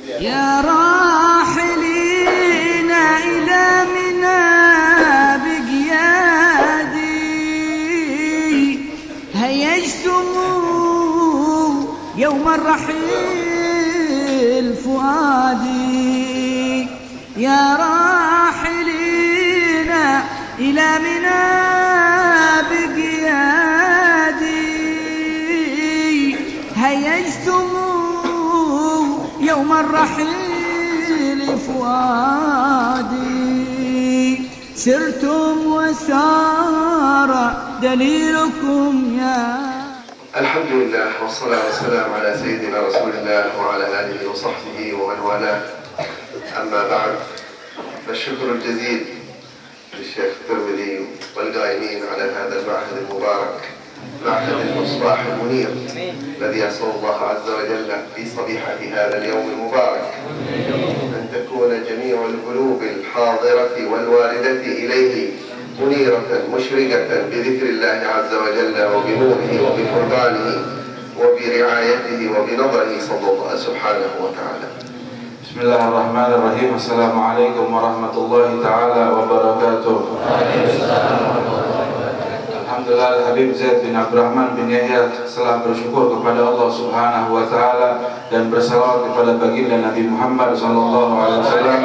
يا راحلين إلى منى بقيادي هيجتم يوم الرحيل فؤادي يا راحلين إلى منى بقيادي هيجتم يوم الرحيل فؤادي سرتم وسار دليلكم يا. الحمد لله والصلاة والسلام على سيدنا رسول الله وعلى آله وصحبه ومن والاه. أما بعد، فالشكر الجزيل للشيخ الترمذي والقائمين على هذا المعهد المبارك، معهد المصباح المنير، الذي أسأل الله عز وجل في صبيحة هذا اليوم المبارك أن تكون جميع القلوب الحاضرة والواردة إليه منيرة مشرقة بذكر الله عز وجل وبنوره وبفرقانه وبرعايته وبنظره صلى الله سبحانه وتعالى. بسم الله الرحمن الرحيم. السلام عليكم ورحمة الله تعالى وبركاته. Alhamdulillah, Habib Zaid bin Abdurrahman bin Yahya setelah bersyukur kepada Allah Subhanahu wa taala dan bersalawat kepada baginda Nabi Muhammad sallallahu alaihi wasallam.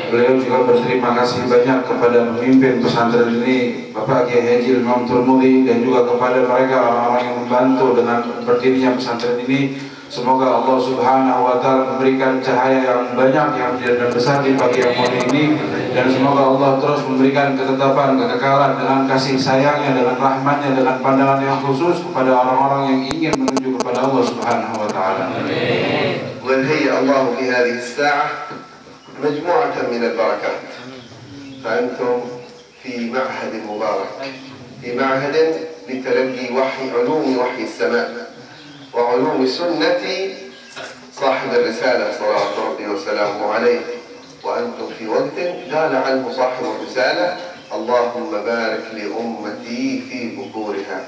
Beliau juga berterima kasih banyak kepada pemimpin pesantren ini, Bapak Kiai Haji Imam Turmudi, dan juga kepada mereka orang-orang yang membantu dengan berdirinya pesantren ini. Semoga Allah Subhanahu wa taala memberikan cahaya yang banyak yang dan besar di pagi yang mulia ini, dan semoga Allah terus memberikan ketetapan, kekekalan dengan kasih sayangnya, dengan rahmatnya, dengan pandangan yang khusus kepada orang-orang yang ingin menuju kepada Allah Subhanahu wa taala. وهيأ الله في هذه الساعة مجموعة من البركات، فأنتم في معهد مبارك، في معهد لتلقي علوم وحي السماء وعلوم سنة صاحب الرسالة صلوات ربي وسلامه عليه، وأنتم في وقت قال عنه صاحب الرسالة اللهم بارك لأمتي في بكورها،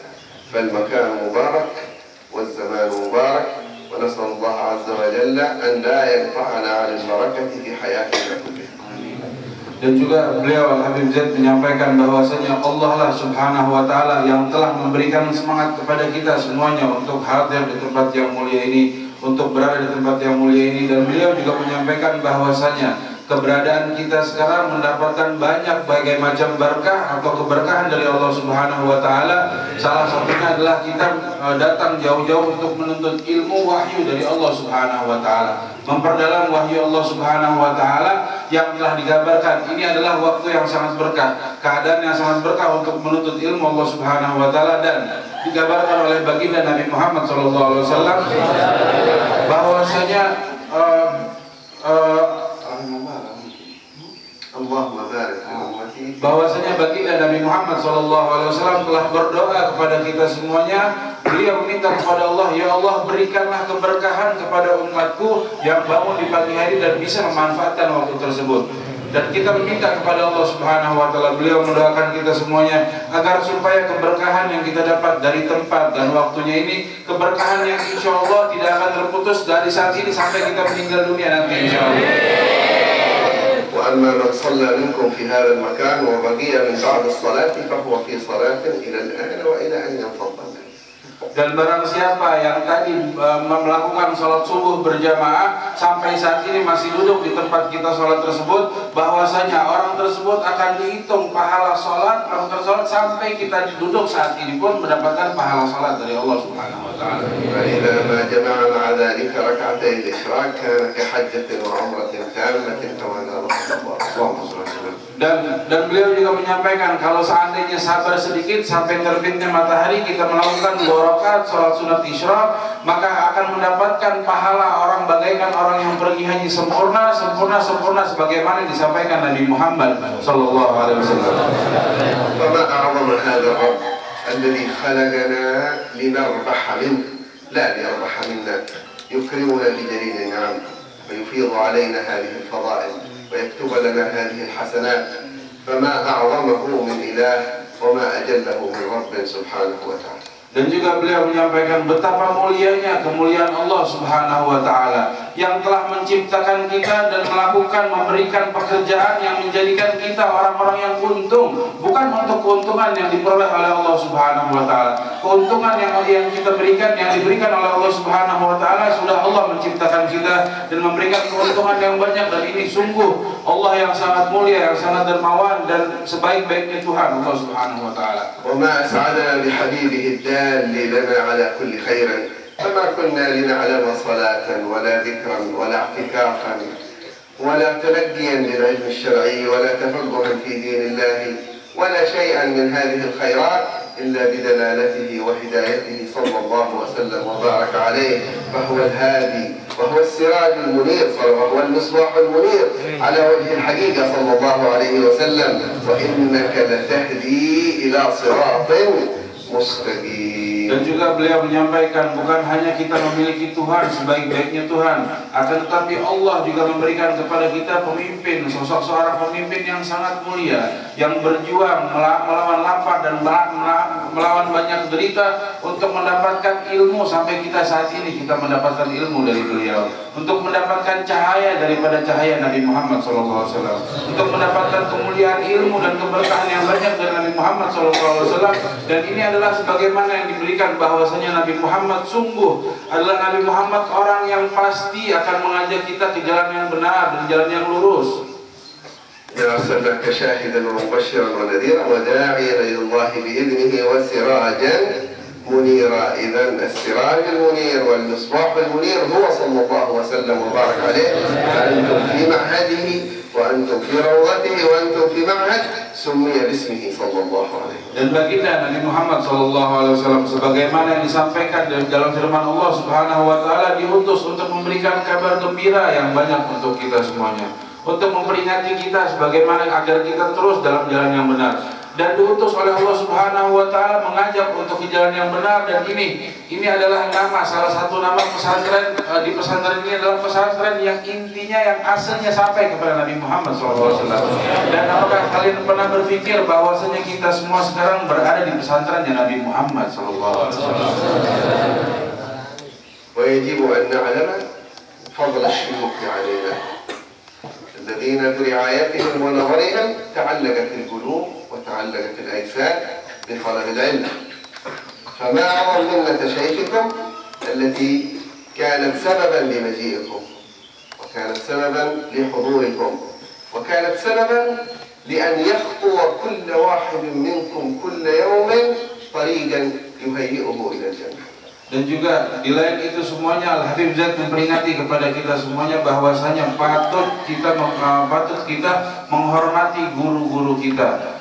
فالمكان مبارك والزمان مبارك، ونسأل الله عز وجل أن لا يقطعنا عن البركة في حياتنا كلها. Dan juga beliau Habib Zaid menyampaikan bahwasanya Allah lah Subhanahu wa taala yang telah memberikan semangat kepada kita semuanya untuk hadir di tempat yang mulia ini, untuk berada di tempat yang mulia ini, dan beliau juga menyampaikan bahwasanya keberadaan kita sekarang mendapatkan banyak bagai macam berkah atau keberkahan dari Allah Subhanahu wa taala. Salah satunya adalah kita datang jauh-jauh untuk menuntut ilmu wahyu dari Allah Subhanahu wa taala, memperdalam wahyu Allah Subhanahu wa taala yang telah digambarkan. Ini adalah waktu yang sangat berkah, keadaan yang sangat berkah untuk menuntut ilmu Allah Subhanahu wa taala, dan digambarkan oleh baginda Nabi Muhammad sallallahu alaihi wasallam bahwasanya bahwasanya baginda Nabi Muhammad SAW telah berdoa kepada kita semuanya. Beliau meminta kepada Allah, ya Allah, berikanlah keberkahan kepada umatku yang bangun di pagi hari dan bisa memanfaatkan waktu tersebut. Dan kita meminta kepada Allah Subhanahu wa taala, beliau mendoakan kita semuanya agar supaya keberkahan yang kita dapat dari tempat dan waktunya ini, keberkahan yang insya Allah tidak akan terputus dari saat ini sampai kita meninggal dunia nanti insya Allah. وأما من صلى منكم في هذا المكان وبقي من بعد الصلاة فهو في صلاة إلى الآن وإلى أن ينفض. Dan barang siapa yang tadi melakukan sholat subuh berjamaah sampai saat ini masih duduk di tempat kita sholat tersebut, bahwasanya orang tersebut akan dihitung pahala sholat orang tersebut sampai kita duduk saat ini pun mendapatkan pahala sholat dari Allah Subhanahu wa taala. فإذا ما جمع مع ذلك ركعتي الإشراك كان كحجة وعمرة تامة كما قال الله. Dan beliau juga menyampaikan kalau seandainya sabar sedikit sampai terbitnya matahari kita melakukan 2 rakaat sholat sunat isyraq, maka akan mendapatkan pahala orang bagaikan orang yang pergi haji sempurna sebagaimana disampaikan Nabi Muhammad sallallahu alaihi wasallam. فما أعظم هذا الرب الذي خلقنا لنربح منه لا ليربح منا، يكرمنا بجليل النعم ويفيض علينا هذه الفضائل ويكتب لنا هذه الحسنات، فما أعظمه من إله وما أجله من رب سبحانه وتعالى. Dan juga beliau menyampaikan betapa mulianya kemuliaan Allah Subhanahu wa Ta'ala yang telah menciptakan kita dan memberikan pekerjaan yang menjadikan kita orang-orang yang untung, bukan untuk keuntungan yang diperoleh oleh Allah Subhanahu wa Ta'ala. Keuntungan yang kita berikan, yang diberikan oleh Allah Subhanahu wa Ta'ala, sudah Allah menciptakan kita dan memberikan keuntungan yang banyak, dan ini sungguh Allah yang sangat mulia, yang sangat dermawan dan sebaik-baiknya Tuhan Allah Subhanahu wa Ta'ala. وما أسعدنا بحبيبه الدال لنا على كل خير، فما كنا لنعلم صلاة ولا ذكرا ولا اعتكافا ولا تلقيا للعلم الشرعي ولا تفقها في دين الله ولا شيئا من هذه الخيرات إلا بدلالته وهدايته صلى الله وسلم وبارك عليه، فهو الهادي وهو السراج المنير وهو المصباح المنير على وجه الحقيقة صلى الله عليه وسلم، وإنك لتهدي إلى صراط مستقيم. Dan juga beliau menyampaikan bukan hanya kita memiliki Tuhan sebaik-baiknya Tuhan, akan tetapi Allah juga memberikan kepada kita pemimpin, sosok seorang pemimpin yang sangat mulia, yang berjuang melawan lapar dan melawan banyak derita untuk mendapatkan ilmu. Sampai kita saat ini kita mendapatkan ilmu dari beliau, untuk mendapatkan cahaya daripada cahaya Nabi Muhammad SAW, untuk mendapatkan kemuliaan ilmu dan keberkahan yang banyak dari Nabi Muhammad SAW. Dan ini adalah sebagaimana yang diberikan bahwasanya Nabi Muhammad sungguh adalah Nabi Muhammad orang yang pasti akan mengajak kita ke jalan yang benar dan jalan yang lurus. أرسلناك شاهدا ومبشرا ونذيرا وداعيا إلى الله بإذنه وسراجا منيرا. إذا السراج المنير والمصباح المنير هو صلى الله وسلم وبارك عليه. أنتم في معهده وأنتم في روضته وأنتم في معهد سمي باسمه صلى الله عليه. Dan baginda Nabi Muhammad SAW sebagaimana yang disampaikan dalam firman Allah Subhanahu wa Ta'ala, diutus untuk memberikan kabar gembira yang banyak untuk kita semuanya, untuk memperingati kita sebagaimana agar kita terus dalam jalan yang benar, dan diutus oleh Allah Subhanahu wa Ta'ala mengajak untuk ke jalan yang benar. Dan ini adalah nama, salah satu nama pesantren di pesantren ini adalah pesantren yang intinya, yang asalnya sampai kepada Nabi Muhammad SAW. Dan apakah kalian pernah berpikir bahwasanya kita semua sekarang berada di pesantrennya Nabi Muhammad SAW? ويجب أن نعلم فضل الشيوخ علينا الذين برعايتهم ونظرهم تعلقت القلوب وتعلقت الأجساد بطلب العلم. فما أعظم منة شيخكم التي كانت سببا لمجيئكم، وكانت سببا لحضوركم، وكانت سببا لأن يخطو كل واحد منكم كل يوم طريقا يهيئه إلى الجنة. Dan juga di lain itu semuanya, Al-Habib Zaid memperingati kepada kita semuanya bahwasanya patut kita menghormati guru-guru kita.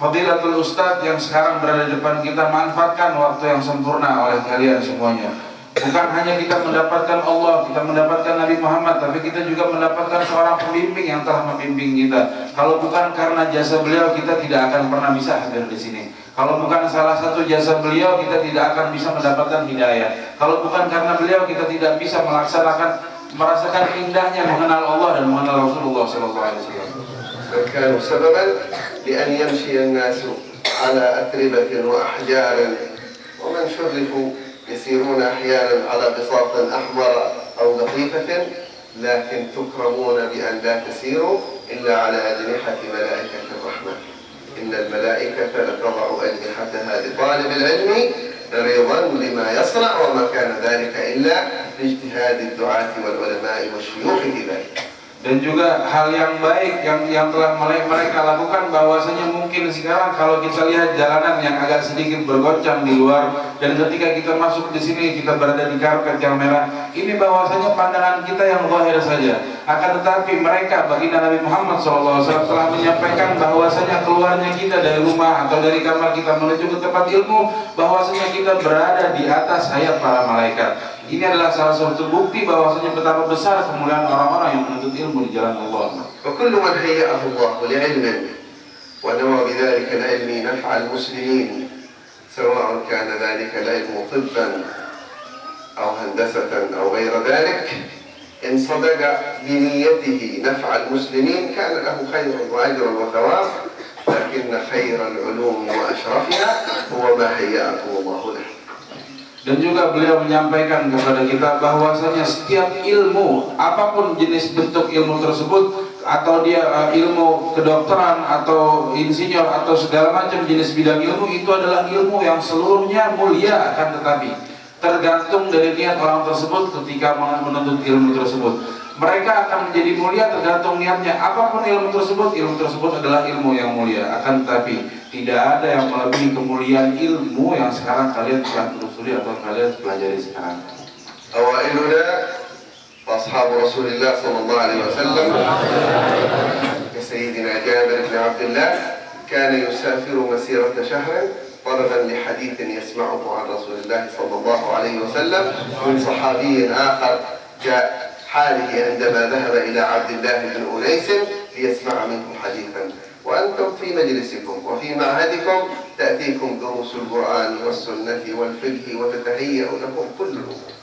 Fadilatul Ustadz yang sekarang berada di depan kita, manfaatkan waktu yang sempurna oleh kalian semuanya. Bukan hanya kita mendapatkan Allah, kita mendapatkan Nabi Muhammad, tapi kita juga mendapatkan seorang pembimbing yang telah membimbing kita. Kalau bukan karena jasa beliau, kita tidak akan pernah bisa hadir di sini. Kalau bukan salah satu jasa beliau, kita tidak akan bisa mendapatkan hidayah. Kalau bukan karena beliau, kita tidak bisa merasakan indahnya mengenal Allah dan mengenal Rasulullah SAW. كانوا سببا لأن يمشي الناس على أتربة وأحجار، ومن شرفوا يسيرون أحيانا على بساط أحمر أو لطيفة، لكن تكرمون بأن لا تسيروا إلا على أجنحة ملائكة الرحمن. إن الملائكة لتضع أجنحتها لطالب العلم رضا لما يصنع، وما كان ذلك إلا لاجتهاد الدعاة والعلماء والشيوخ في ذلك. Dan juga hal yang baik yang telah mereka lakukan, bahwasanya mungkin sekarang kalau kita lihat jalanan yang agak sedikit bergoncang di luar, dan ketika kita masuk di sini kita berada di karpet yang merah, ini bahwasanya pandangan kita yang zahir saja. Akan tetapi mereka, baginda Nabi Muhammad SAW telah menyampaikan bahwasanya keluarnya kita dari rumah atau dari kamar kita menuju ke tempat ilmu, bahwasanya kita berada di atas sayap para malaikat. Ini adalah salah satu bukti bahwasanya betapa besar kemuliaan orang-orang yang menuntut ilmu di jalan Allah. وكل من هيأه الله لعلم ونوى بذلك العلم نفع المسلمين، سواء كان ذلك العلم طبا أو هندسة أو غير ذلك، إن صدق بنيته نفع المسلمين كان له خير وأجر وثواب، لكن خير العلوم وأشرفها هو ما هيأكم الله له. Dan juga beliau menyampaikan kepada kita bahwasanya setiap ilmu, apapun jenis bentuk ilmu tersebut, atau dia ilmu kedokteran atau insinyur atau segala macam jenis bidang ilmu, itu adalah ilmu yang seluruhnya mulia, akan tetapi tergantung dari niat orang tersebut ketika menuntut ilmu tersebut. Mereka akan menjadi mulia tergantung niatnya. Apapun ilmu tersebut adalah ilmu yang mulia. Akan tetapi tidak ada yang melebihi kemuliaan ilmu yang sekarang kalian telah telusuri atau kalian pelajari sekarang. أوائلنا أصحاب رسول الله صلى الله عليه وسلم كسيدنا جابر بن عبد الله كان يسافر مسيرة شهر طلبا لحديث يسمعه عن رسول الله صلى الله عليه وسلم من صحابي آخر كحاله عندما ذهب إلى عبد الله بن أنيس ليسمع منكم حديثا، وأنتم في مجلسكم وفي معهدكم تأتيكم دروس القرآن والسنة والفقه وتتهيأ لكم كل الأمور.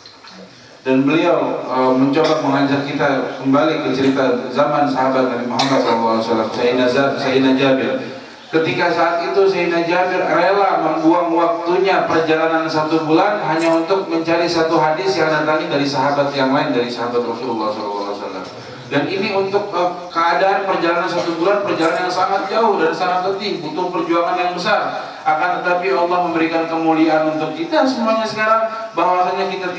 Dan beliau mencoba mengajak kita kembali ke cerita zaman sahabat Nabi Muhammad SAW, Sayyidina Jabir. Ketika saat itu Sayyidina Jabir rela membuang waktunya perjalanan 1 bulan hanya untuk mencari satu hadis yang datangnya dari sahabat yang lain, dari sahabat Rasulullah SAW. Dan ini untuk keadaan perjalanan 1 bulan, perjalanan yang sangat jauh dan sangat letih, butuh perjuangan yang besar. Akan tetapi Allah memberikan kemuliaan untuk kita semuanya sekarang, bahwasanya kita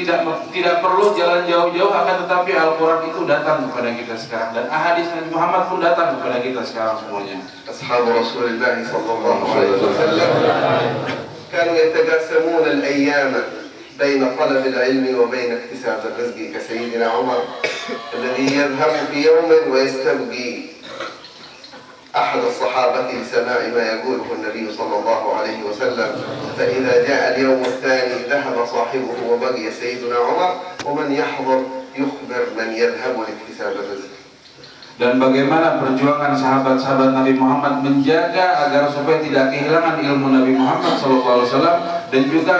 tidak perlu jalan jauh-jauh, akan tetapi Al-Quran itu datang kepada kita sekarang, dan ahadits Nabi Muhammad pun datang kepada kita sekarang semuanya. أصحاب رسول الله صلى الله عليه وسلم كانوا يتقاسمون الأيام بين طلب العلم وبين اكتساب الرزق، كسيدنا عمر الذي يذهب في يوم ويستبقي أحد الصحابة لسماع ما يقوله النبي صلى الله عليه وسلم، فإذا جاء اليوم الثاني ذهب صاحبه وبقي سيدنا عمر، ومن يحضر يخبر من يذهب لاكتساب الرزق. Dan bagaimana perjuangan sahabat-sahabat Nabi Muhammad menjaga agar supaya tidak kehilangan ilmu Nabi Muhammad SAW, dan juga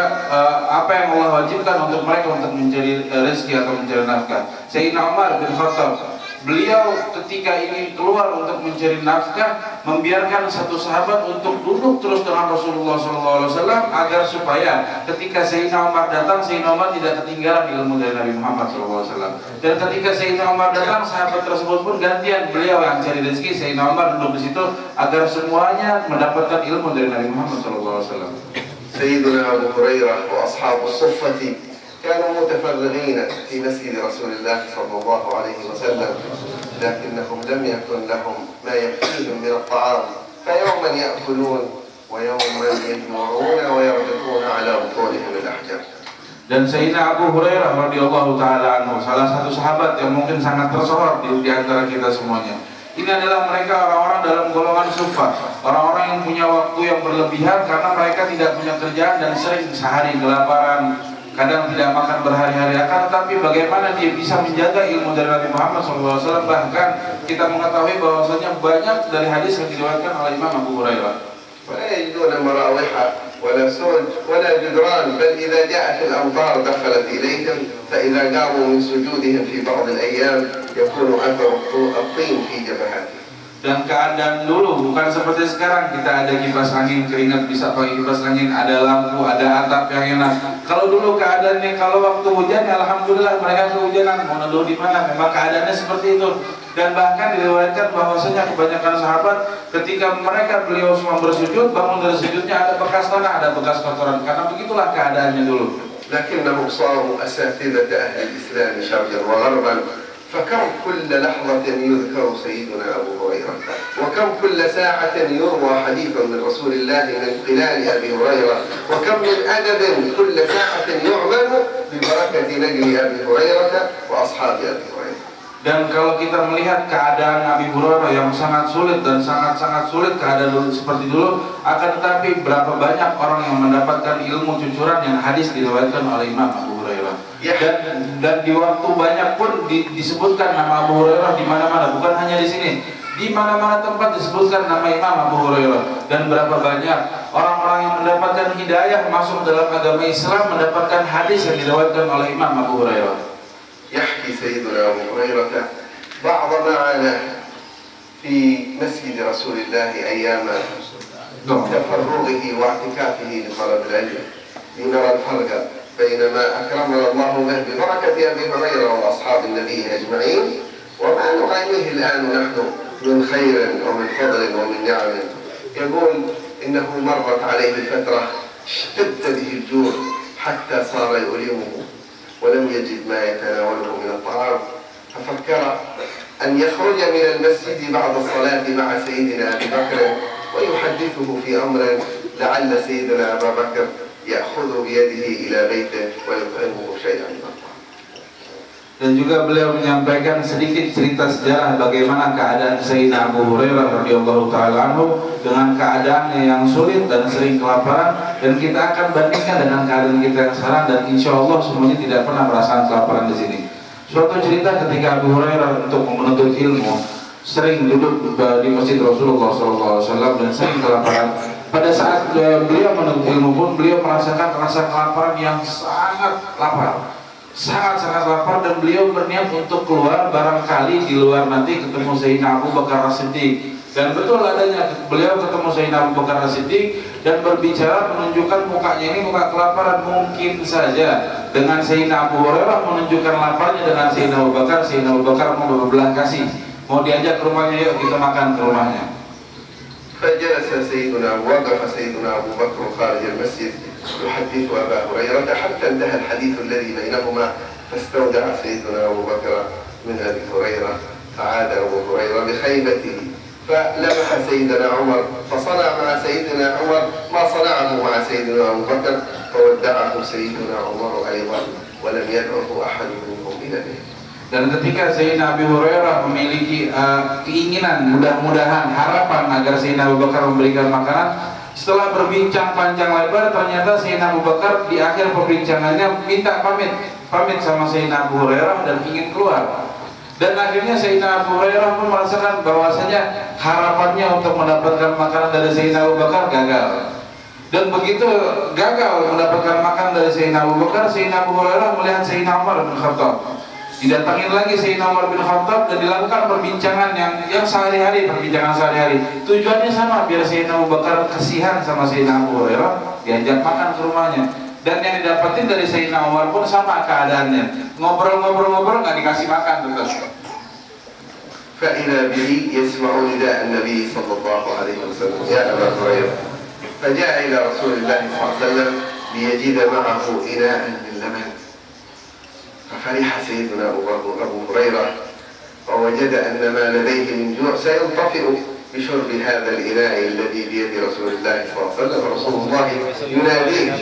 apa yang Allah wajibkan untuk mereka untuk mencari rezeki atau mencari nafkah. Sayyidina Umar bin Khattab, beliau ketika ingin keluar untuk mencari nafkah, membiarkan satu sahabat untuk duduk terus dengan Rasulullah SAW agar supaya ketika Sayyidina Umar datang, Sayyidina Umar tidak ketinggalan ilmu dari Nabi Muhammad SAW. Dan ketika Sayyidina Umar datang, sahabat tersebut pun gantian, beliau yang cari rezeki, Sayyidina Umar duduk di situ agar semuanya mendapatkan ilmu dari Nabi Muhammad SAW. سيدنا أبو هريرة وأصحاب الصفة كانوا متفرغين في مسجد رسول الله صلى الله عليه وسلم، لكنهم لم يكن لهم ما يكفيهم من الطعام، فيوما يأكلون ويوما يجوعون ويربطون على بطونهم الأحجار. Dan Sayyidina Abu Hurairah radhiyallahu taala anhu, salah satu sahabat yang mungkin sangat tersohor di antara kita semuanya. Ini adalah mereka orang-orang dalam golongan suffah, orang-orang yang punya waktu yang berlebihan karena mereka tidak punya kerjaan dan sering sehari kelaparan, kadang tidak makan berhari-hari. Akan tetapi bagaimana dia bisa menjaga ilmu dari Nabi Muhammad SAW? Bahkan kita mengetahui bahwasanya banyak dari hadis yang diriwayatkan oleh Imam Abu Hurairah. ولا يجدون مراوح ولا سرج ولا جدران، بل إذا جاءت الأمطار دخلت إليهم، فإذا قاموا من سجودهم في بعض الأيام يكون أثر الطين في جبهاتهم. Dan keadaan dulu bukan seperti sekarang, kita ada kipas angin, keringat bisa pakai kipas angin, ada lampu, ada atap yang enak. Kalau dulu keadaannya, kalau waktu hujan, alhamdulillah mereka kehujanan, mau neduh di mana, memang keadaannya seperti itu. Dan bahkan diriwayatkan bahwasanya kebanyakan sahabat ketika beliau semua bersujud, bangun dari sujudnya ada bekas tanah, ada bekas kotoran, karena begitulah keadaannya dulu. لكنهم صاروا أساتذة أهل الإسلام شرقا وغربا، فكم كل لحظة يذكر سيدنا أبو هريرة، وكم كل ساعة يروى حديث من رسول الله من خلال أبي هريرة، وكم من أدب كل ساعة يعمل ببركة نجل أبي هريرة وأصحاب أبي هريرة. Dan kalau kita melihat keadaan Abi Hurairah yang sangat sulit dan sangat-sangat sulit keadaan dulu seperti dulu, akan tetapi berapa banyak orang yang mendapatkan ilmu cucuran yang hadis diriwayatkan oleh Imam Abu Hurairah. Dan di waktu banyak pun disebutkan nama Abu Hurairah di mana-mana, bukan hanya di sini. Di mana-mana tempat disebutkan nama Imam Abu Hurairah. Dan berapa banyak orang-orang yang mendapatkan hidayah masuk dalam agama Islam mendapatkan hadis yang diriwayatkan oleh Imam Abu Hurairah. يحكي سيدنا أبو هريرة بعض ما عاناه في مسجد رسول الله أيام تفرغه واعتكافه لطلب العلم، لنرى الفرق بينما أكرمنا الله به ببركة أبي هريرة وأصحاب النبي أجمعين، وما نعانيه الآن نحن من خير ومن فضل ومن نعم. يقول إنه مرت عليه فترة اشتد به الجوع حتى صار يؤلمه ولم يجد ما يتناوله من الطعام، ففكر أن يخرج من المسجد بعد الصلاة مع سيدنا أبي بكر ويحدثه في أمر لعل سيدنا أبا بكر يأخذ بيده إلى بيته ويطعمه شيئا من الطعام. Dan juga beliau menyampaikan sedikit cerita sejarah bagaimana keadaan Sayyidina Abu Hurairah radhiyallahu taala anhu dengan keadaannya yang sulit dan sering kelaparan, dan kita akan bandingkan dengan keadaan kita yang sekarang, dan insya Allah semuanya tidak pernah merasakan kelaparan di sini. Suatu cerita ketika Abu Hurairah untuk menuntut ilmu sering duduk di masjid Rasulullah SAW dan sering kelaparan. Pada saat beliau menuntut ilmu pun beliau merasakan rasa kelaparan yang sangat lapar. Sangat-sangat lapar, dan beliau berniat untuk keluar, barangkali di luar nanti ketemu Sayyidina Abu Bakar As-Siddiq. Dan betul adanya beliau ketemu Sayyidina Abu Bakar As-Siddiq dan berbicara menunjukkan mukanya ini muka kelaparan. Mungkin saja dengan Sayyidina Abu Hurairah menunjukkan laparnya dengan Sayyidina Abu Bakar mau berbelah kasih, mau diajak ke rumahnya, yuk kita makan ke rumahnya. فجلس سيدنا وقف سيدنا أبو بكر خارج المسجد يحدث أبا هريرة حتى انتهى الحديث الذي بينهما، فاستودع سيدنا أبو بكر من أبي هريرة، فعاد أبو هريرة بخيبته، فلمح سيدنا عمر فصنع مع سيدنا عمر ما صنعه مع سيدنا أبو بكر، فودعه سيدنا عمر أيضا ولم يدعه أحد منهم إلى بيته. Dan ketika Sayyidina Abu Hurairah memiliki keinginan, mudah-mudahan harapan agar Sayyidina Abu Bakar memberikan makanan, setelah berbincang panjang lebar, ternyata Sayyidina Abu Bakar di akhir perbincangannya minta pamit sama Sayyidina Abu Hurairah dan ingin keluar. Dan akhirnya Sayyidina Abu Hurairah pun merasakan bahwasanya harapannya untuk mendapatkan makanan dari Sayyidina Abu Bakar gagal. Dan begitu gagal mendapatkan makanan dari Sayyidina Abu Bakar, Sayyidina Abu Hurairah melihat Sayyidina Umar bin Khattab. Didatangin lagi Sayyidina Umar bin Khattab dan dilakukan perbincangan yang sehari-hari, perbincangan sehari-hari. Tujuannya sama, biar Sayyidina Abu Bakar kasihan sama Sayyidina Abu Hurairah, diajak makan ke rumahnya. Dan yang didapetin dari Sayyidina Umar pun sama keadaannya. Ngobrol-ngobrol nggak dikasih makan terus. فإذا به يسمع نداء النبي صلى الله عليه وسلم يا أبا هريرة، فجاء إلى رسول الله صلى الله عليه وسلم ليجد معه إناء من لبن، ففرح سيدنا أبو هريرة ووجد أن ما لديه من جوع سينطفئ بشرب هذا الإناء الذي بيد رسول الله صلى الله عليه وسلم. رسول الله يناديه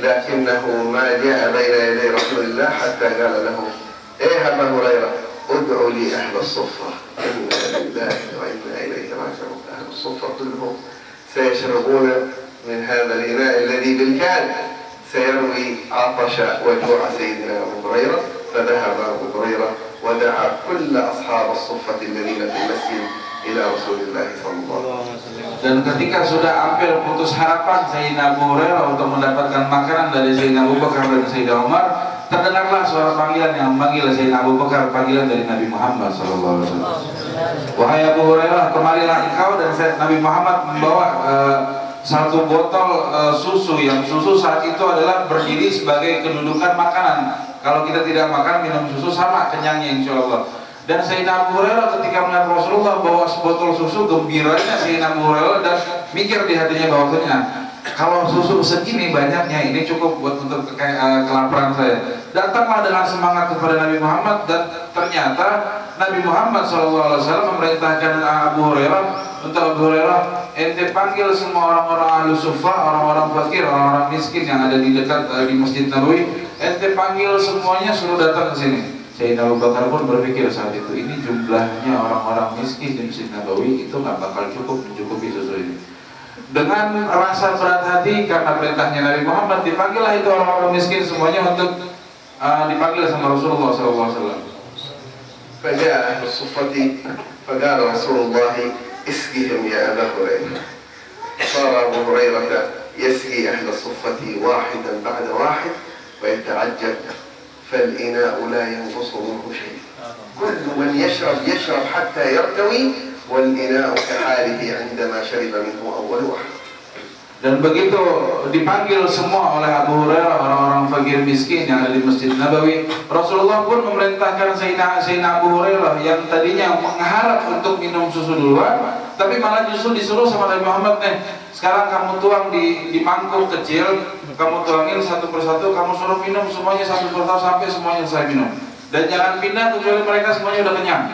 لكنه ما جاء بين يدي رسول الله حتى قال له إيه أبا هريرة ادعوا لي أهل الصفة، إنا لله وإنا إليه راجعون. أهل الصفة كلهم سيشربون من هذا الإناء الذي بالكاد سيروي عطش وجوع سيدنا أبو هريرة. فذهب أبو هريرة ودعا كل أصحاب الصفة الذين في المسجد إلى رسول الله صلى الله عليه وسلم. Dan ketika sudah hampir putus harapan Sayyidina Abu Hurairah untuk mendapatkan makanan dari Sayyidina Abu Bakar dan Sayyidina Umar, terdengarlah suara panggilan yang memanggil Sayyidina Abu Bakar, panggilan dari Nabi Muhammad SAW. Wahai Abu Hurairah, kemarilah engkau. Dan Nabi Muhammad membawa satu botol susu, yang susu saat itu adalah berdiri sebagai kedudukan makanan. Kalau kita tidak makan, minum susu sama kenyangnya insya Allah. Dan Sayyidina Abu Hurairah ketika melihat Rasulullah bawa sebotol susu, gembiranya Sayyidina Abu Hurairah dan mikir di hatinya bahwasanya kalau susu segini banyaknya ini cukup buat untuk kelaparan saya. Datanglah dengan semangat kepada Nabi Muhammad, dan ternyata Nabi Muhammad SAW memerintahkan Abu Hurairah untuk Abu Hurairah, ente panggil semua orang-orang ahlu suffah, orang-orang fakir, orang-orang miskin yang ada di dekat di Masjid Nabawi, ente panggil semuanya, suruh datang ke sini. Sayyidina Abu Bakar pun berpikir saat itu, ini jumlahnya orang-orang miskin di Masjid Nabawi itu nggak bakal cukup mencukupi susu ini. Dengan rasa berat hati karena perintahnya Nabi Muhammad, dipanggillah itu orang-orang miskin semuanya untuk dipanggil sama Rasulullah SAW. فجاء أهل الصفة فقال رسول الله اسقهم يا أبا هريرة. صار أبو هريرة يسقي أهل الصفة واحدا بعد واحد ويتعجب، فالإناء لا ينقص منه شيء، كل من يشرب حتى يرتوي، والإناء كحاله عندما شرب منه أول واحد. Dan begitu dipanggil semua oleh Abu Hurairah, orang-orang fakir miskin yang ada di Masjid Nabawi, Rasulullah pun memerintahkan Sayyidina Abu Hurairah yang tadinya mengharap untuk minum susu duluan, tapi malah justru disuruh sama Nabi Muhammad, nih sekarang kamu tuang di mangkuk kecil, kamu tuangin satu persatu, kamu suruh minum semuanya satu persatu sampai semuanya saya minum, dan jangan pindah kecuali mereka semuanya udah kenyang.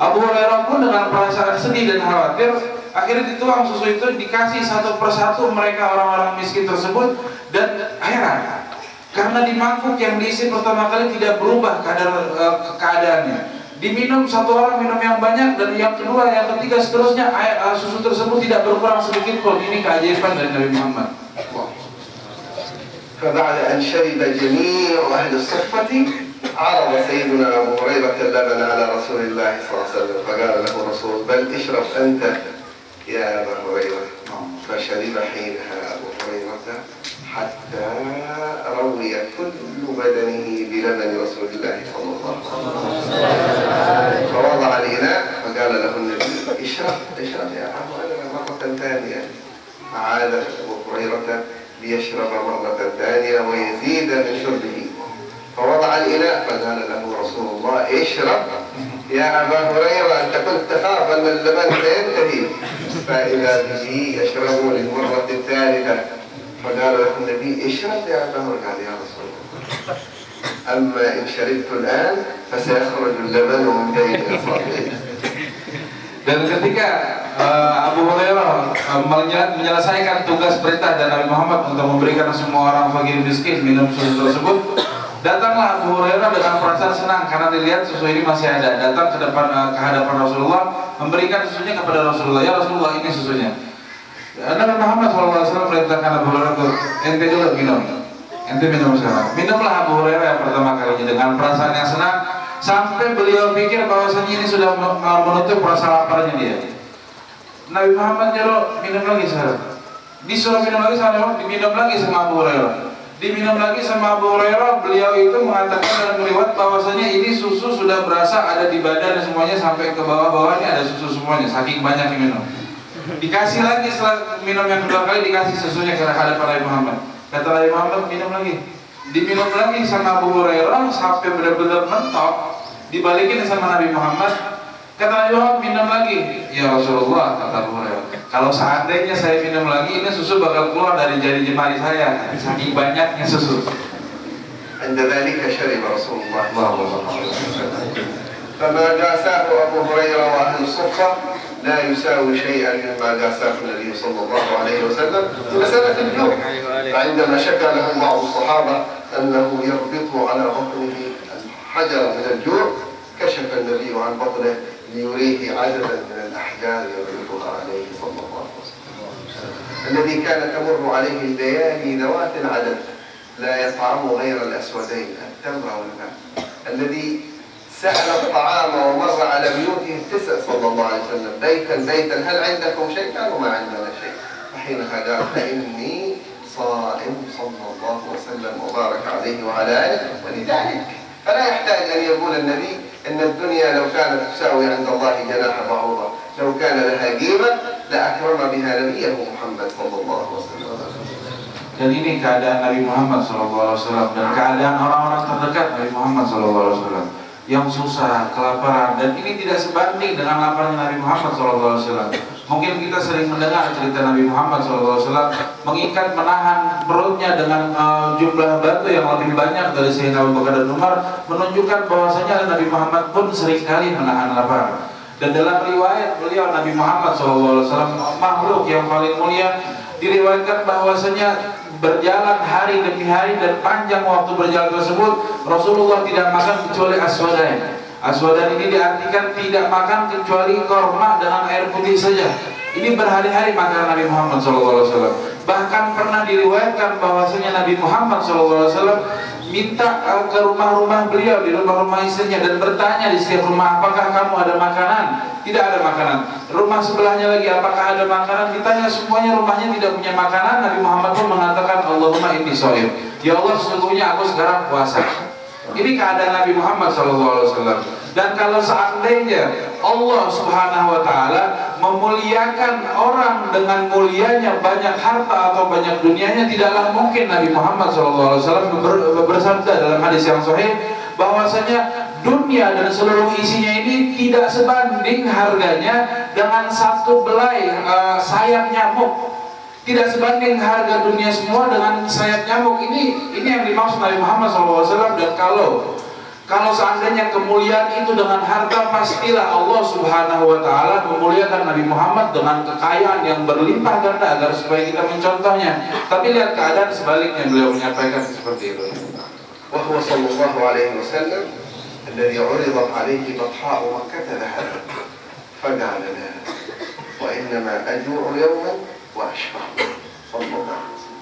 Abu Hurairah pun dengan perasaan sedih dan khawatir, akhirnya dituang susu itu, dikasih satu persatu mereka orang-orang miskin tersebut, dan heran karena di mangkuk yang diisi pertama kali tidak berubah keadaannya. Diminum satu orang minum yang banyak, dan yang kedua, yang ketiga, seterusnya susu tersebut tidak berkurang sedikit pun. Ini keajaiban dari Nabi Muhammad. فبعد أن شرب جميع أهل الصفة عرض سيدنا أبو هريرة اللبن على رسول الله صلى الله عليه وسلم، فقال له الرسول: بل اشرب أنت يا أبا هريرة. فشرب حينها أبو هريرة حتى روي كل بدنه بلبن رسول الله صلى الله عليه وسلم. فوضع الإناء فقال له النبي: اشرب يا أبو هريرة مرة ثانية. عاد أبو هريرة ليشرب مرة ثانية ويزيد من شربه، فوضع الإناء فقال له رسول الله: اشرب يا أبا هريرة، أنت كنت تخاف أن اللبن سينتهي. فإذا به يشرب للمرة الثالثة، فقال له النبي: اشرب يا أبا هريرة. قال: يا رسول الله، أما إن شربت الآن فسيخرج اللبن من بين أصابعي. Dan ketika Abu Hurairah menyelesaikan tugas perintah dan Nabi Muhammad untuk memberikan semua orang fakir miskin minum susu tersebut, datanglah Abu Hurairah dengan perasaan senang karena dilihat susu ini masih ada. Datang ke hadapan Rasulullah, memberikan susunya kepada Rasulullah. Ya Rasulullah, ini susunya. Nabi Muhammad SAW perintahkan Abu Hurairah, ente dulu minum. Ente minum sekarang. Minumlah Abu Hurairah yang pertama kalinya dengan perasaan yang senang, sampai beliau pikir bahwasanya ini sudah menutup rasa laparnya dia. Nabi Muhammad nyuruh minum lagi sekarang. Disuruh minum lagi sama diminum lagi sama Abu Hurairah. Diminum lagi sama Abu Hurairah, beliau itu mengatakan dalam riwayat bahwasanya ini susu sudah berasa ada di badan semuanya sampai ke bawah-bawahnya ada susu semuanya, saking banyak yang minum. Dikasih lagi setelah minum yang kedua kali, dikasih susunya ke hadapan Nabi Muhammad. Kata Nabi Muhammad, minum lagi. Diminum lagi sama Abu Hurairah sampai benar-benar mentok. Dibalikin sama Nabi Muhammad. Kata Nabi Muhammad, minum lagi. Ya Rasulullah, kata Abu Hurairah, kalau seandainya saya minum lagi, ini susu bakal keluar dari jari jemari saya, saking banyaknya susu. عند ذلك شرب رسول الله صلى الله عليه وسلم. فما جاساه أبو هريرة وأهل الصفة لا يساوي شيئا مما جاساه النبي صلى الله عليه وسلم في مسألة الجوع. فعندما شكى له بعض الصحابة أنه يربط على بطنه حجرا من الجوع، كشف النبي عن بطنه ليريه عددا من الأحجار يربطها عليه صلى الله عليه وسلم، الذي كان تمر عليه الليالي ذوات العدد لا يطعم غير الأسودين، التمر والماء، الذي سأل الطعام ومر على بيوته التسع صلى الله عليه وسلم بيتا هل عندكم شيء؟ قالوا ما عندنا شيء. فحينها قال: فإني صائم صلى الله وسلم وبارك عليه وعلى آله. ولذلك فلا يحتاج أن يقول النبي إن الدنيا لو كانت تساوي عند الله جناح بعوضة لو كان لها قيمة لأكرم بها نبيه محمد صلى الله عليه وسلم. Dan ini keadaan Nabi Muhammad SAW dan keadaan orang-orang terdekat Nabi Muhammad SAW yang susah, kelaparan, dan ini tidak sebanding dengan laparnya Nabi Muhammad SAW. Mungkin kita sering mendengar cerita Nabi Muhammad SAW mengikat menahan perutnya dengan jumlah batu yang lebih banyak dari Sayyidina Abu Bakar dan Umar, menunjukkan bahwasanya Nabi Muhammad pun seringkali menahan lapar. Dan dalam riwayat beliau, Nabi Muhammad SAW makhluk yang paling mulia, diriwayatkan bahwasanya berjalan hari demi hari dan panjang waktu berjalan tersebut Rasulullah tidak makan kecuali aswadain. Aswadain ini diartikan tidak makan kecuali korma dengan air putih saja. Ini berhari-hari makan Nabi Muhammad SAW. Bahkan pernah diriwayatkan bahwasanya Nabi Muhammad SAW minta ke rumah-rumah beliau, di rumah-rumah istrinya, dan bertanya di setiap rumah, apakah kamu ada makanan? Tidak ada makanan. Rumah sebelahnya lagi, apakah ada makanan? Ditanya semuanya, rumahnya tidak punya makanan. Nabi Muhammad pun mengatakan, Allahumma inni shaim. Ya Allah, sesungguhnya aku sekarang puasa. Ini keadaan Nabi Muhammad SAW. Dan kalau seandainya Allah Subhanahu wa taala memuliakan orang dengan mulianya banyak harta atau banyak dunianya, tidaklah mungkin Nabi Muhammad SAW bersabda dalam hadis yang sahih bahwasanya dunia dan seluruh isinya ini tidak sebanding harganya dengan satu belai sayap nyamuk. Tidak sebanding harga dunia semua dengan sayap nyamuk. Ini yang dimaksud Nabi Muhammad SAW. Dan kalau seandainya kemuliaan itu dengan harta, pastilah Allah Subhanahu wa taala memuliakan Nabi Muhammad dengan kekayaan yang berlimpah ganda agar supaya kita mencontohnya. Tapi lihat keadaan sebaliknya, beliau menyampaikan seperti itu. Wa huwa sallallahu alaihi wasallam alladhi 'uridat 'alaihi batha'u Makkah dhahaban faqala la wa innama aj'u yawman wa ashfa sallallahu alaihi wasallam.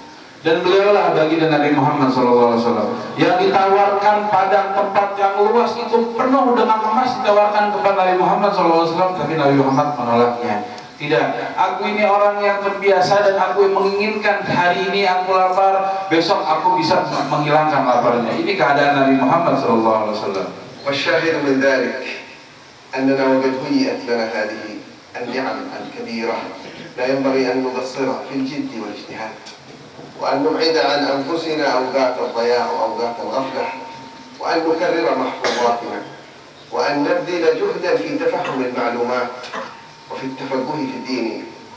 Dan beliaulah baginda Nabi Muhammad SAW yang ditawarkan padang tempat yang luas itu penuh dengan emas, ditawarkan kepada Nabi Muhammad SAW, tapi Nabi Muhammad menolaknya. Tidak, aku ini orang yang terbiasa dan aku menginginkan hari ini aku lapar, besok aku bisa menghilangkan laparnya. Ini keadaan Nabi Muhammad SAW. والشاهد من ذلك أننا وقد هيئت لنا هذه النعم الكبيرة لا ينبغي أن نقصرها في الجد والاجتهاد، وأن نبعد عن أنفسنا أوقات الضياع وأوقات الغفلة، وأن نكرر محفوظاتنا، وأن نبذل جهدا في تفهم المعلومات وفي التفقه في الدين،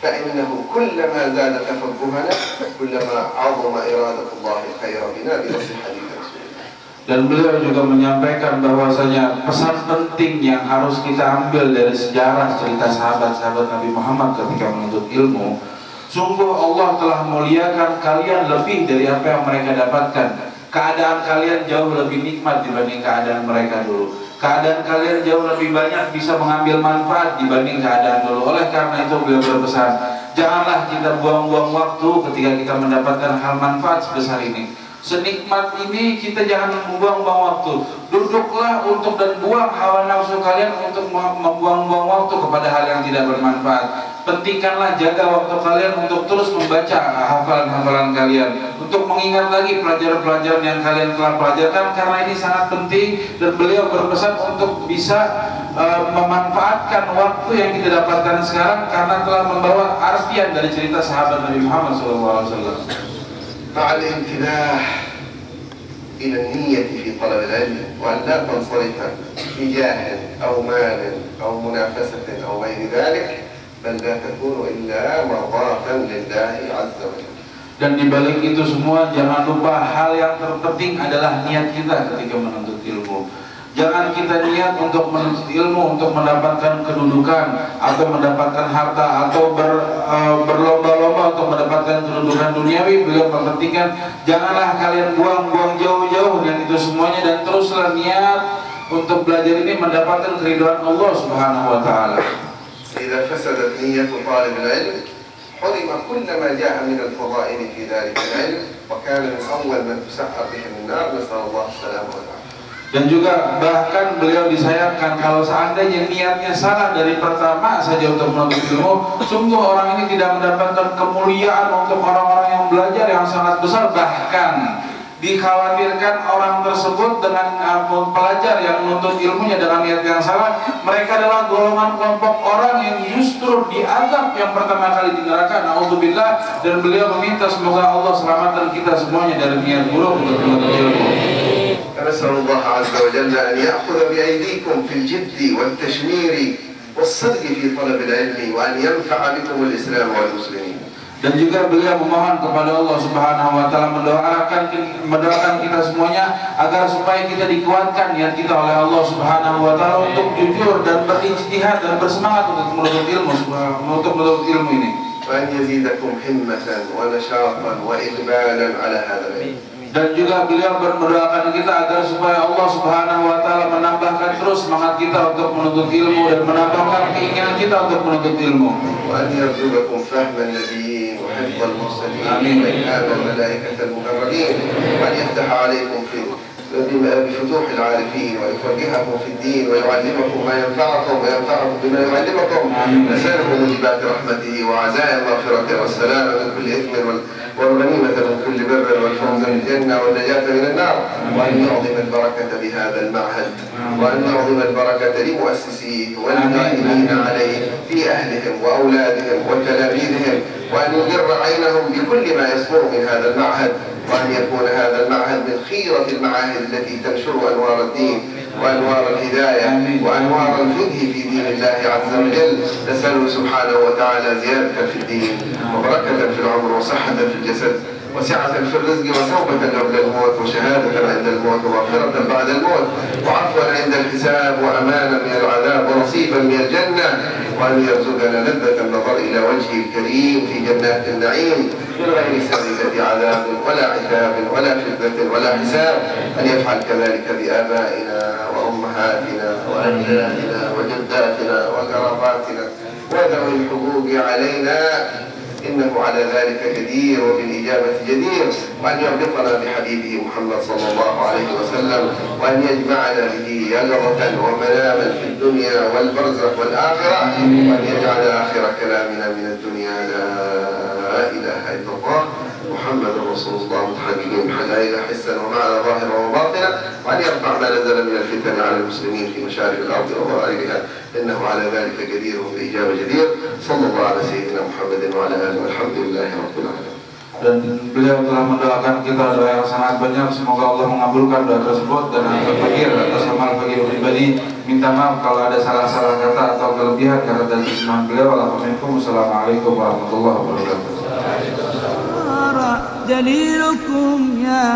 فإنه كلما زاد تفقهنا كلما عظم إرادة الله الخير بنا بنص حديث رسول الله. Dan beliau juga menyampaikan bahwasanya pesan penting yang harus kita ambil dari sejarah cerita sahabat-sahabat Nabi Muhammad ketika menuntut ilmu, sungguh Allah telah muliakan kalian lebih dari apa yang mereka dapatkan. Keadaan kalian jauh lebih nikmat dibanding keadaan mereka dulu. Keadaan kalian jauh lebih banyak bisa mengambil manfaat dibanding keadaan dulu. Oleh karena itu beliau berpesan, janganlah kita buang-buang waktu ketika kita mendapatkan hal manfaat sebesar ini. Senikmat ini kita jangan membuang-buang waktu. Duduklah untuk dan buang hawa nafsu kalian untuk membuang-buang waktu kepada hal yang tidak bermanfaat. Pentingkanlah, jaga waktu kalian untuk terus membaca hafalan-hafalan kalian, untuk mengingat lagi pelajaran-pelajaran yang kalian telah pelajarkan, karena ini sangat penting. Dan beliau berpesan untuk bisa memanfaatkan waktu yang kita dapatkan sekarang, karena telah membawa artian dari cerita sahabat Nabi Muhammad SAW. مع الانتباه إلى النية في طلب العلم، وأن لا تنصرف بجاه أو مال أو منافسة أو غير ذلك، بل لا تكون إلا مرضاة لله عز وجل. Dan dibalik itu semua, jangan lupa hal yang terpenting adalah niat kita ketika menuntut ilmu. Jangan kita niat untuk menuntut ilmu untuk mendapatkan kedudukan atau mendapatkan harta atau berlomba-lomba untuk mendapatkan kedudukan duniawi. Beliau mempentingkan, janganlah kalian buang-buang jauh-jauh dan itu semuanya, dan teruslah niat untuk belajar ini mendapatkan keridhaan Allah Subhanahu wa taala. إذا فسدت نية طالب العلم حرم كل ما جاء من الفضائل في ذلك العلم، وكان من أول من تسعر بهم النار، نسأل الله السلامة والعافية. Dan juga bahkan beliau disayangkan kalau seandainya niatnya salah dari pertama saja untuk menuntut ilmu, sungguh orang ini tidak mendapatkan kemuliaan untuk orang-orang yang belajar yang sangat besar. Bahkan dikhawatirkan orang tersebut dengan pelajar yang menuntut ilmunya dengan niat yang salah, mereka adalah golongan kelompok orang yang justru diazab yang pertama kali di neraka. Na'udzubillah. Dan beliau meminta semoga Allah selamatkan kita semuanya dari niat buruk untuk menuntut ilmu. نسأل الله عز وجل أن يأخذ بأيديكم في الجد والتشمير والصدق في طلب العلم، وأن ينفع بكم الإسلام والمسلمين. Dan juga beliau memohon kepada Allah Subhanahu wa taala mendoakan kita semuanya agar supaya kita dikuatkan niat kita oleh Allah Subhanahu wa taala untuk jujur dan berijtihad dan bersemangat untuk menuntut ilmu ini. وأن يزيدكم همة ونشاطا وإقبالا على هذا العلم. Dan juga beliau mendoakan kita agar supaya Allah Subhanahu wa taala menambahkan terus semangat kita untuk menuntut ilmu dan menambahkan keinginan kita untuk menuntut ilmu. وأن يرزقكم فهم النبيين وحفظ المرسلين وإلهام الملائكة المقربين، وأن يفتح عليكم بفتوح العارفين ويفقهكم في الدين ويعلمكم ما ينفعكم وينفعكم بما يعلمكم. نسأله موجبات رحمته وعزائم مغفرته والسلامة من كل إثم والغنيمة من كل بر والفوز بالجنة والنجاة من النار، وأن يعظم البركة بهذا المعهد، وأن يعظم البركة لمؤسسيه والقائمين عليه في أهلهم وأولادهم وتلاميذهم، وأن يدر عينهم بكل ما يصدر من هذا المعهد، وأن يكون هذا المعهد من خيرة المعاهد التي تنشر أنوار الدين وأنوار الهداية وأنوار الفقه في دين الله عز وجل. نسأله سبحانه وتعالى زيادة في الدين وبركة في العمر وصحة في الجسد وسعة في الرزق وتوبة قبل الموت وشهادة عند الموت ومغفرة بعد الموت وعفوا عند الحساب وأمانا من العذاب ونصيبا من الجنة، وأن يرزقنا لذة النظر إلى وجهه الكريم في جنات النعيم من غير سابقة عذاب ولا عتاب ولا فتنة ولا حساب. أن يفعل كذلك بآبائنا وأمهاتنا وأجدادنا وجداتنا وقراباتنا وذوي الحقوق علينا، إنه على ذلك قدير وبالإجابة جدير. وأن يربطنا بحبيبه محمد صلى الله عليه وسلم، وأن يجمعنا به يقظة ومناما في الدنيا والبرزخ والآخرة، وأن يجعل آخر كلامنا من الدنيا لا إله إلا الله محمد رسول الله متحققين بحقائق حسا ومعنى ظاهرا وباطنا، وأن يرفع ما نزل من الفتن على المسلمين في مشارق الأرض ومغاربها، إنه على ذلك قدير وبإجابة جدير. صلى الله على سيدنا محمد وعلى آله والحمد لله رب العالمين. Dan beliau telah mendoakan kita doa yang sangat banyak. Semoga Allah mengabulkan doa tersebut dan fakir atas amal fakir pribadi. Minta maaf kalau ada salah-salah kata atau kelebihan karena dari kesemuan beliau. Assalamualaikum warahmatullahi wabarakatuh. دليلكم يا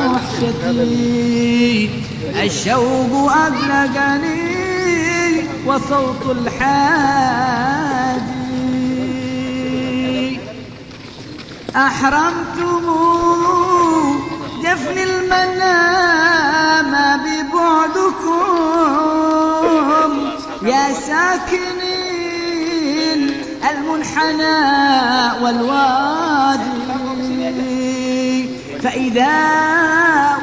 وحشتي الشوق أبلغني وصوت الحادي أحرمتم جفن المنام ببعدكم يا ساكنين المنحنى والوادي، فإذا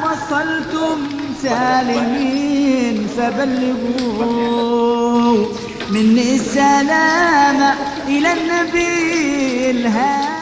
وصلتم سالمين فبلغوا مني السلام إلى النبي الهادي.